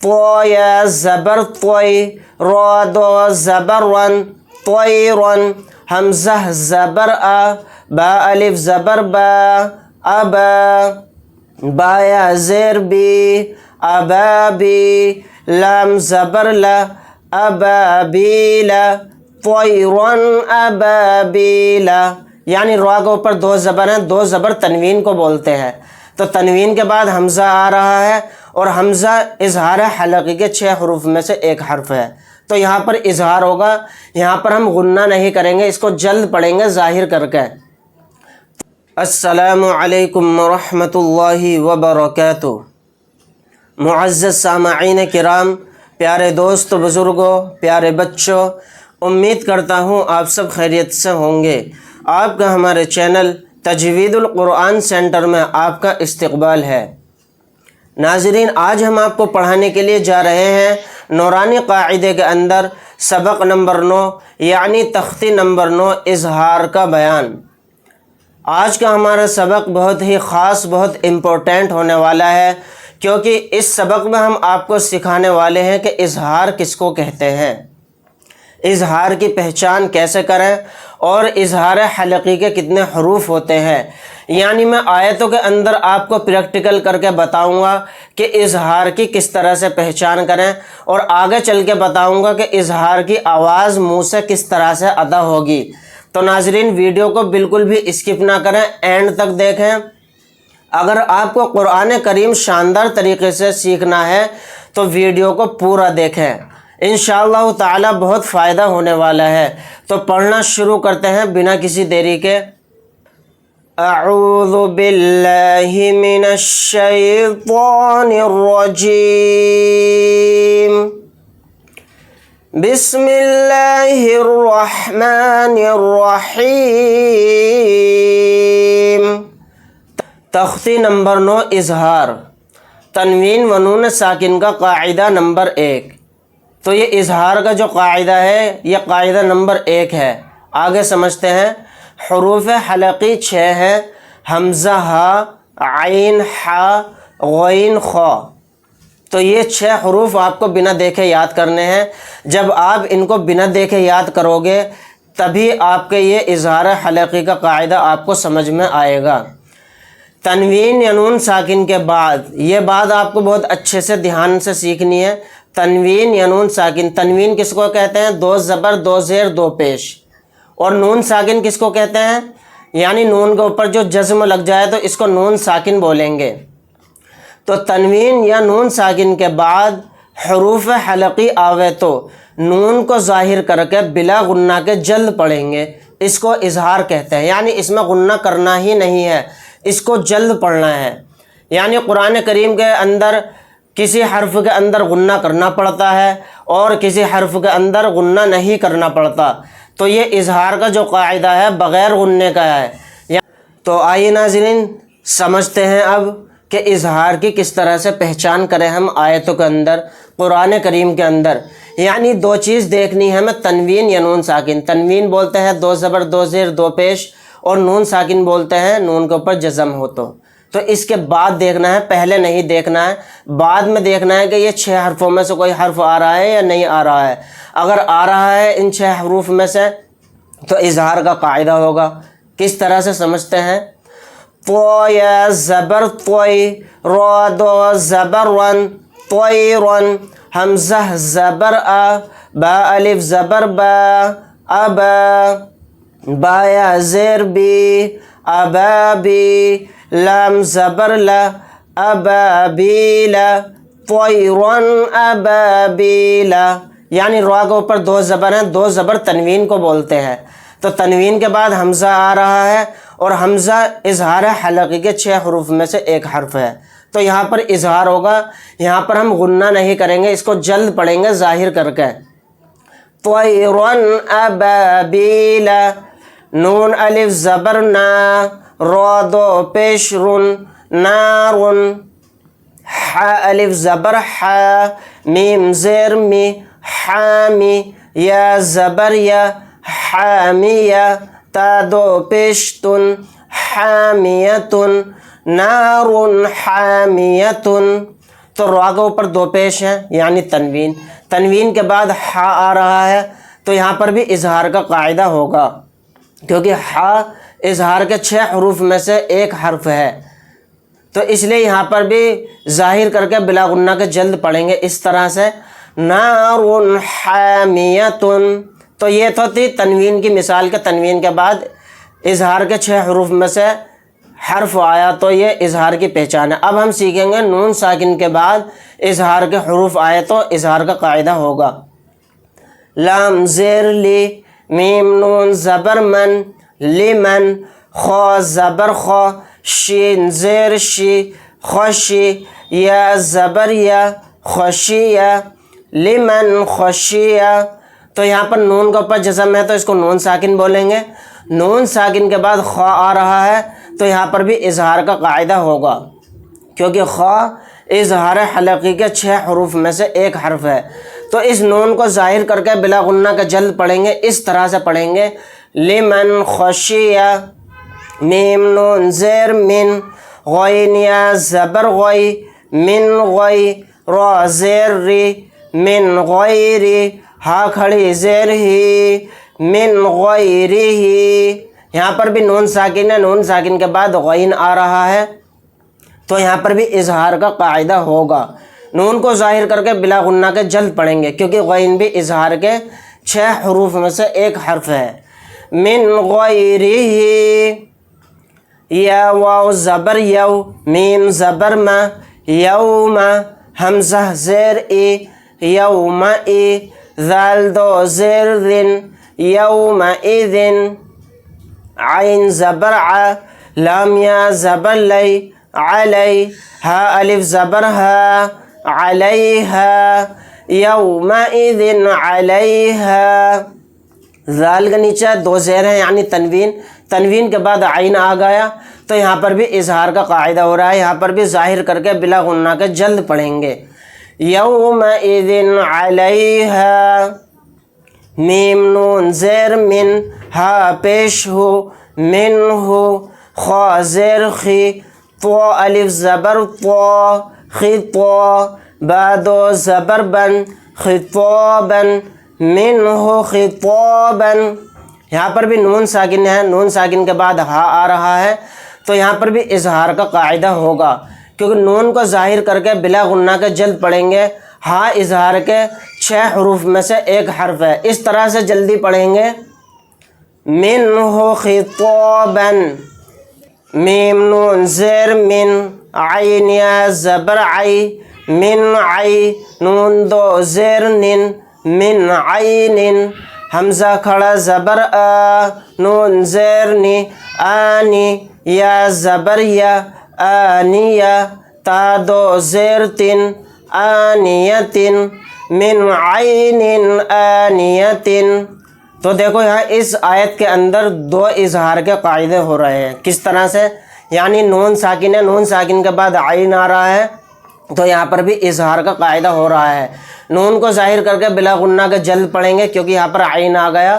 طو یا زبر طوی، را دو زبر رن، طیرن، حمزہ زبر آ، با الف زبر با، ابا، با یا زیر بی، ابابی، لام زبر لا، ابابیلا، طیرن ابابیلا۔ یعنی را کے اوپر دو زبر ہیں، دو زبر تنوین کو بولتے ہیں، تو تنوین کے بعد حمزہ آ رہا ہے، اور حمزہ اظہار حلقی کے 6 حروف میں سے ایک حرف ہے، تو یہاں پر اظہار ہوگا، یہاں پر ہم غنہ نہیں کریں گے، اس کو جلد پڑھیں گے ظاہر کر کے۔ السلام علیکم ورحمۃ اللہ وبرکاتہ۔ معزز سامعین کرام، پیارے دوست بزرگوں، پیارے بچوں، امید کرتا ہوں آپ سب خیریت سے ہوں گے۔ آپ کا ہمارے چینل تجوید القرآن سینٹر میں آپ کا استقبال ہے۔ ناظرین، آج ہم آپ کو پڑھانے کے لیے جا رہے ہیں نورانی قاعدے کے اندر سبق نمبر 9، یعنی تختی نمبر 9، اظہار کا بیان۔ آج کا ہمارا سبق بہت ہی خاص، بہت امپورٹنٹ ہونے والا ہے، کیونکہ اس سبق میں ہم آپ کو سکھانے والے ہیں کہ اظہار کس کو کہتے ہیں، اظہار کی پہچان کیسے کریں، اور اظہار حلقی کے کتنے حروف ہوتے ہیں۔ یعنی میں آیتوں کے اندر آپ کو پریکٹیکل کر کے بتاؤں گا کہ اظہار کی کس طرح سے پہچان کریں، اور آگے چل کے بتاؤں گا کہ اظہار کی آواز منہ سے کس طرح سے ادا ہوگی۔ تو ناظرین، ویڈیو کو بالکل بھی اسکپ نہ کریں، اینڈ تک دیکھیں۔ اگر آپ کو قرآن کریم شاندار طریقے سے سیکھنا ہے تو ویڈیو کو پورا دیکھیں، انشاءاللہ تعالی بہت فائدہ ہونے والا ہے۔ تو پڑھنا شروع کرتے ہیں بنا کسی دیری کے۔ اعوذ باللہ من الشیطان الرجیم، بسم اللہ الرحمن الرحیم۔ تختی نمبر 9، اظہار، تنوین و نون ساکن کا قاعدہ نمبر 1۔ تو یہ اظہار کا جو قاعدہ ہے یہ قاعدہ نمبر 1 ہے۔ آگے سمجھتے ہیں۔ حروف حلقی 6 ہیں، حمزہ ہا، عین حا، غین خا۔ تو یہ 6 حروف آپ کو بنا دیکھے یاد کرنے ہیں۔ جب آپ ان کو بنا دیکھے یاد کرو گے تبھی آپ کے یہ اظہار حلقی کا قاعدہ آپ کو سمجھ میں آئے گا۔ تنوین یا نون ساکن کے بعد، یہ بات آپ کو بہت اچھے سے دھیان سے سیکھنی ہے۔ تنوین یا نون ساکن، تنوین کس کو کہتے ہیں؟ 2 زبر 2 زیر 2 پیش۔ اور نون ساکن کس کو کہتے ہیں؟ یعنی نون کے اوپر جو جزم لگ جائے تو اس کو نون ساکن بولیں گے۔ تو تنوین یا نون ساکن کے بعد حروف حلقی آوے تو نون کو ظاہر کر کے بلا غنہ کے جلد پڑھیں گے، اس کو اظہار کہتے ہیں۔ یعنی اس میں غنہ کرنا ہی نہیں ہے، اس کو جلد پڑھنا ہے۔ یعنی قرآن کریم کے اندر کسی حرف کے اندر غنہ کرنا پڑتا ہے اور کسی حرف کے اندر غنہ نہیں کرنا پڑتا، تو یہ اظہار کا جو قاعدہ ہے بغیر غنے کا ہے۔ تو آئیے ناظرین سمجھتے ہیں اب کہ اظہار کی کس طرح سے پہچان کریں ہم آیتوں کے اندر، قرآن کریم کے اندر۔ یعنی 2 چیز دیکھنی ہے ہمیں، تنوین یا نون ساکن۔ تنوین بولتے ہیں 2 زبر 2 زیر 2 پیش، اور نون ساکن بولتے ہیں نون کے اوپر جزم ہو تو اس کے بعد دیکھنا ہے، پہلے نہیں دیکھنا ہے، بعد میں دیکھنا ہے کہ یہ 6 حرفوں میں سے کوئی حرف آ رہا ہے یا نہیں آ رہا ہے۔ اگر آ رہا ہے ان 6 حروف میں سے تو اظہار کا قاعدہ ہوگا۔ کس طرح سے سمجھتے ہیں؟ طو یا زبر طوی، را دو زبر رن، طیرن، حمزہ زبر آ، با الف زبر با، ابا، با یا زیر بی، ابابی، لام زبر لا، ابابیلا، طیرن ابابیلا۔ یعنی را کے اوپر 2 زبر ہیں، 2 زبر تنوین کو بولتے ہیں، تو تنوین کے بعد حمزہ آ رہا ہے، اور حمزہ اظہار حلقی کے 6 حروف میں سے ایک حرف ہے، تو یہاں پر اظہار ہوگا، یہاں پر ہم غنہ نہیں کریں گے، اس کو جلد پڑھیں گے ظاہر کر کے۔ طیرن ابابیلا، نون الف زبر نا، را 2 پیش رن، نارن، حا الف زبر حا، میم زیر می، حامی، یا زبر یا، حامیہ، تا 2 پیش تن، حامیتن، نار حامیتن۔ تو را کے اوپر دو پیش ہیں یعنی تنوین، تنوین کے بعد ہا آ رہا ہے تو یہاں پر بھی اظہار کا قاعدہ ہوگا، کیونکہ ہا اظہار کے 6 حروف میں سے ایک حرف ہے، تو اس لیے یہاں پر بھی ظاہر کر کے بلا غنہ کے جلد پڑھیں گے اس طرح سے نار حامیۃ۔ تو یہ تو تھی تنوین کی مثال، کے تنوین کے بعد اظہار کے 6 حروف میں سے حرف آیا تو یہ اظہار کی پہچان ہے۔ اب ہم سیکھیں گے نون ساکن کے بعد اظہار کے حروف آئے تو اظہار کا قاعدہ ہوگا۔ لام زیر لی، میم نون زبر من، لمن، خا زبر خا، شین زیر شی، خوشی، یا زبر یا، خوشیہ، لمن خوشیہ۔ تو یہاں پر نون کا اوپر جزم ہے تو اس کو نون ساکن بولیں گے، نون ساکن کے بعد خا آ رہا ہے تو یہاں پر بھی اظہار کا قاعدہ ہوگا، کیونکہ خا اظہار حلقی کے 6 حروف میں سے ایک حرف ہے، تو اس نون کو ظاہر کر کے بلا غنہ کا جلد پڑھیں گے، اس طرح سے پڑھیں گے لمن خشیہ، میم نون زیر من، غین یا زبر غی، من غی، را زیر ری، من غیری، ہا کھڑی زیر ہی، من غیرہی۔ یہاں پر بھی نون ساکن ہے، نون ساکن کے بعد غین آ رہا ہے تو یہاں پر بھی اظہار کا قاعدہ ہوگا، نون کو ظاہر کر کے بلا غنہ کے جلد پڑھیں گے، کیونکہ غین بھی اظہار کے 6 حروف میں سے ایک حرف ہے۔ من غیرہی، یا واو زبر یو، میم زبر ما، یوم، حمزہ زیر ای، یوم ای، ذال دو زیر ذن، یوم اذن، عین زبر ع، لام یا زبر لی، علی، ہا الف زبر ہا، علیہا، یومئذ علیہا۔ ذال کے نیچے 2 زیر ہیں یعنی تنوین، تنوین کے بعد عین آ گیا تو یہاں پر بھی اظہار کا قاعدہ ہو رہا ہے، یہاں پر بھی ظاہر کر کے بلا غنہ کے جلد پڑھیں گے یومئذ علیہا، میم نون زیر من، ہا پیش ہو، من ہو، خا زیر خی، تو الف زبر تو، خطا، با دو زبر بن، خطابا، من ہو خطابا۔ یہاں پر بھی نون ساکن ہے، نون ساکن کے بعد ہا آ رہا ہے تو یہاں پر بھی اظہار کا قاعدہ ہوگا، کیونکہ نون کو ظاہر کر کے بلا غنہ کے جلد پڑھیں گے، ہا اظہار کے 6 حروف میں سے ایک حرف ہے، اس طرح سے جلدی پڑھیں گے منہ خطابا، میم نون زیر من، عین یا زبر عی، من عی، نون 2 زیر نن، من عین، حمزہ کھڑا زبر آ، نون زیر نی، آنی، یا زبر یا، آنیہ، تا 2 زیر تن، آنیتن، من عین آنیتن۔ تو دیکھو یہاں اس آیت کے اندر 2 اظہار کے قاعدے ہو رہے ہیں، کس طرح سے؟ یعنی نون ساکن ہے، نون ساکن کے بعد عین آ رہا ہے تو یہاں پر بھی اظہار کا قاعدہ ہو رہا ہے، نون کو ظاہر کر کے بلا غنہ کے جلد پڑھیں گے کیونکہ یہاں پر عین آ گیا۔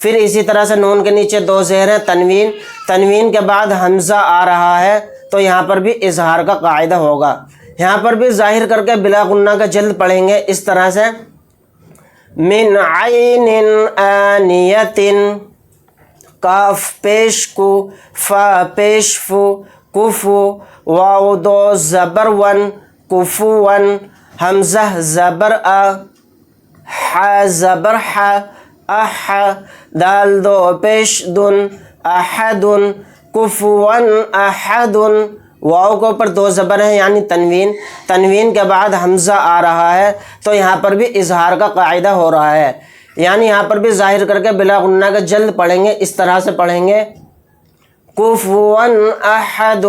پھر اسی طرح سے نون کے نیچے 2 زیر ہیں، تنوین، تنوین کے بعد حمزہ آ رہا ہے تو یہاں پر بھی اظہار کا قاعدہ ہوگا، یہاں پر بھی ظاہر کر کے بلا غنہ کا جلد پڑھیں گے اس طرح سے من عین آنیۃ، کاف پیش کو، فا پیش فو، کفو، واو 2 زبر ون، کفون، حمزہ زبر آ، حا زبر حا، اح، دال 2 پیش دن، احد، کفون احد، واو کے اوپر 2 زبر ہیں یعنی تنوین، تنوین کے بعد حمزہ آ رہا ہے تو یہاں پر بھی اظہار کا قاعدہ ہو رہا ہے، یعنی یہاں پر بھی ظاہر کر کے بلا غنہ کا جلد پڑھیں گے، اس طرح سے پڑھیں گے کفون احد،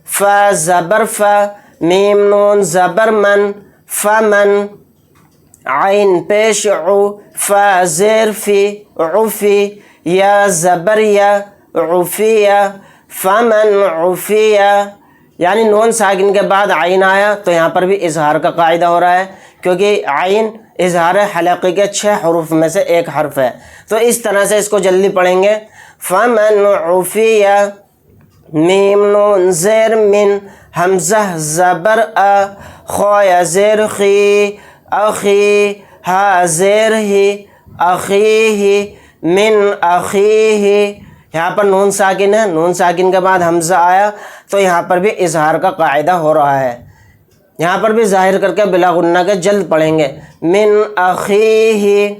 فا زبر فا، میم نون زبر من، فمن، عین پیش عو، فا زیر فی، عفی، یا زبر یا، عفیہ، فمن عفیہ۔ یعنی نون ساکن کے بعد عین آیا تو یہاں پر بھی اظہار کا قاعدہ ہو رہا ہے، کیونکہ عین اظہار حلقی کے 6 حروف میں سے ایک حرف ہے، تو اس طرح سے اس کو جلدی پڑھیں گے فمن عفیہ، میم نون زیر من، حمزہ زبر آ، خو یا زیر خی اخی، ہا زیر ہی اخیہ من اخیہ، یہاں پر نون ساکن ہے، نون ساکن کے بعد حمزہ آیا تو یہاں پر بھی اظہار کا قاعدہ ہو رہا ہے، یہاں پر بھی ظاہر کر کے بلا غنہ کے جلد پڑھیں گے، من اخیہ،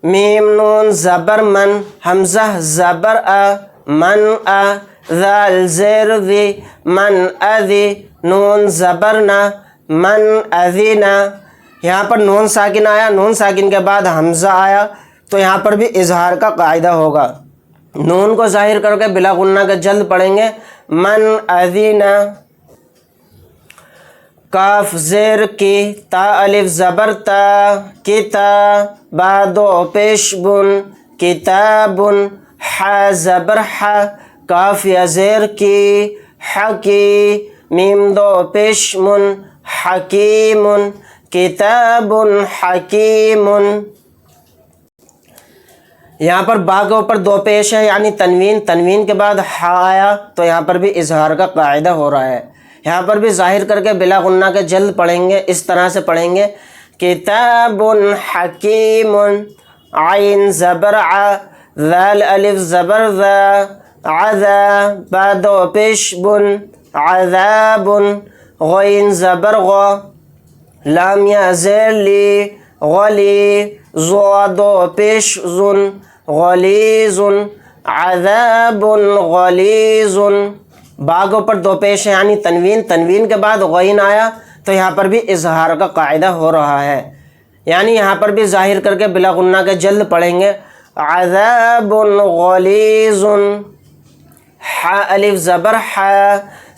میم نون زبر من، حمزہ زبر من ذال زیر ذی من اذی، نون زبر نا من اذینا، یہاں پر نون ساکن آیا، نون ساکن کے بعد حمزہ آیا تو یہاں پر بھی اظہار کا قاعدہ ہوگا، نون کو ظاہر کر کے بلا غنہ کے جلد پڑھیں گے، من اذینا، کاف زیر کی، تا الف زبر تا، کتا، با دو پیش بن، کتابن، ح زبر ح، کاف یا زیر کی، حکی، میم دو پیش من، حکیمن، کتابن حکیمن، یہاں پر با کے اوپر دو پیش ہے یعنی تنوین، تنوین کے بعد ح آیا تو یہاں پر بھی اظہار کا قاعدہ ہو رہا ہے، یہاں پر بھی ظاہر کر کے بلا غنہ کے جلد پڑھیں گے، اس طرح سے پڑھیں گے، کتاب حکیم، عین زبر ع، ذال الف زبر ذا، عذا، با دو پیش بن، عذاب، غین زبر غ، لام یا زیر لی، غلی، زو دو پیش زن، غلیظ، عذاب غلیظ، با کے اوپر دو پیش ہیں یعنی تنوین، تنوین کے بعد غین آیا تو یہاں پر بھی اظہار کا قاعدہ ہو رہا ہے، یعنی یہاں پر بھی ظاہر کر کے بلا غنہ کے جلد پڑھیں گے، عذاب غلیظ، ح الف زبر ح،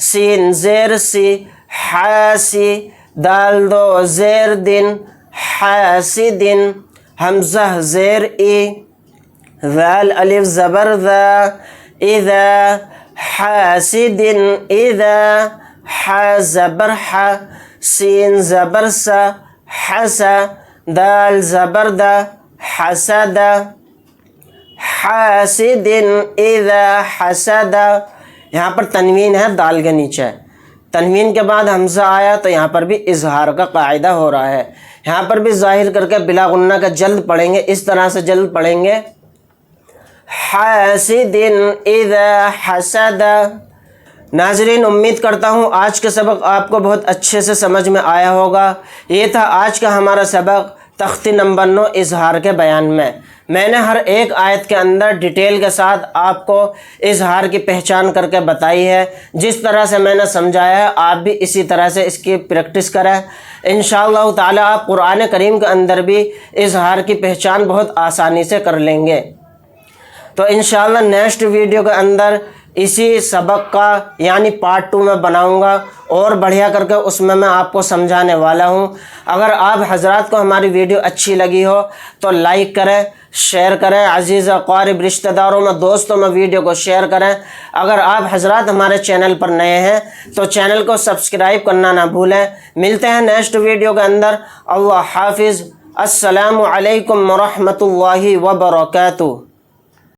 سین زیر سی، حاسی، دال دو زیر دن، حاسدن، حمزہ زیر ای، ذال الف زبر ذا، اذا، حاسدن اذا، ح زبر ح، سین زبر سا، حسا، دال زبر دا، حسد، حاسدن اذا حسد، یہاں پر تنوین ہے دال کے نیچے، تنوین کے بعد حمزہ آیا تو یہاں پر بھی اظہار کا قاعدہ ہو رہا ہے، یہاں پر بھی ظاہر کر کے بلا غنہ کا جلد پڑھیں گے، اس طرح سے جلد پڑھیں گے، حاسد اذا حسد۔ ناظرین امید کرتا ہوں آج کا سبق آپ کو بہت اچھے سے سمجھ میں آیا ہوگا، یہ تھا آج کا ہمارا سبق تختی نمبر 9 اظہار کے بیان میں نے ہر ایک آیت کے اندر ڈیٹیل کے ساتھ آپ کو اظہار کی پہچان کر کے بتائی ہے، جس طرح سے میں نے سمجھایا ہے آپ بھی اسی طرح سے اس کی پریکٹس کریں، انشاءاللہ تعالی آپ قرآن کریم کے اندر بھی اظہار کی پہچان بہت آسانی سے کر لیں گے۔ تو انشاءاللہ نیکسٹ ویڈیو کے اندر اسی سبق کا یعنی پارٹ 2 میں بناؤں گا اور بڑھیا کر کے اس میں آپ کو سمجھانے والا ہوں۔ اگر آپ حضرات کو ہماری ویڈیو اچھی لگی ہو تو لائک کریں، شیئر کریں، عزیز اقارب رشتہ داروں میں دوستوں میں ویڈیو کو شیئر کریں۔ اگر آپ حضرات ہمارے چینل پر نئے ہیں تو چینل کو سبسکرائب کرنا نہ بھولیں۔ ملتے ہیں نیکسٹ ویڈیو کے اندر، اللہ حافظ، السلام علیکم ورحمۃ اللہ وبرکاتہ۔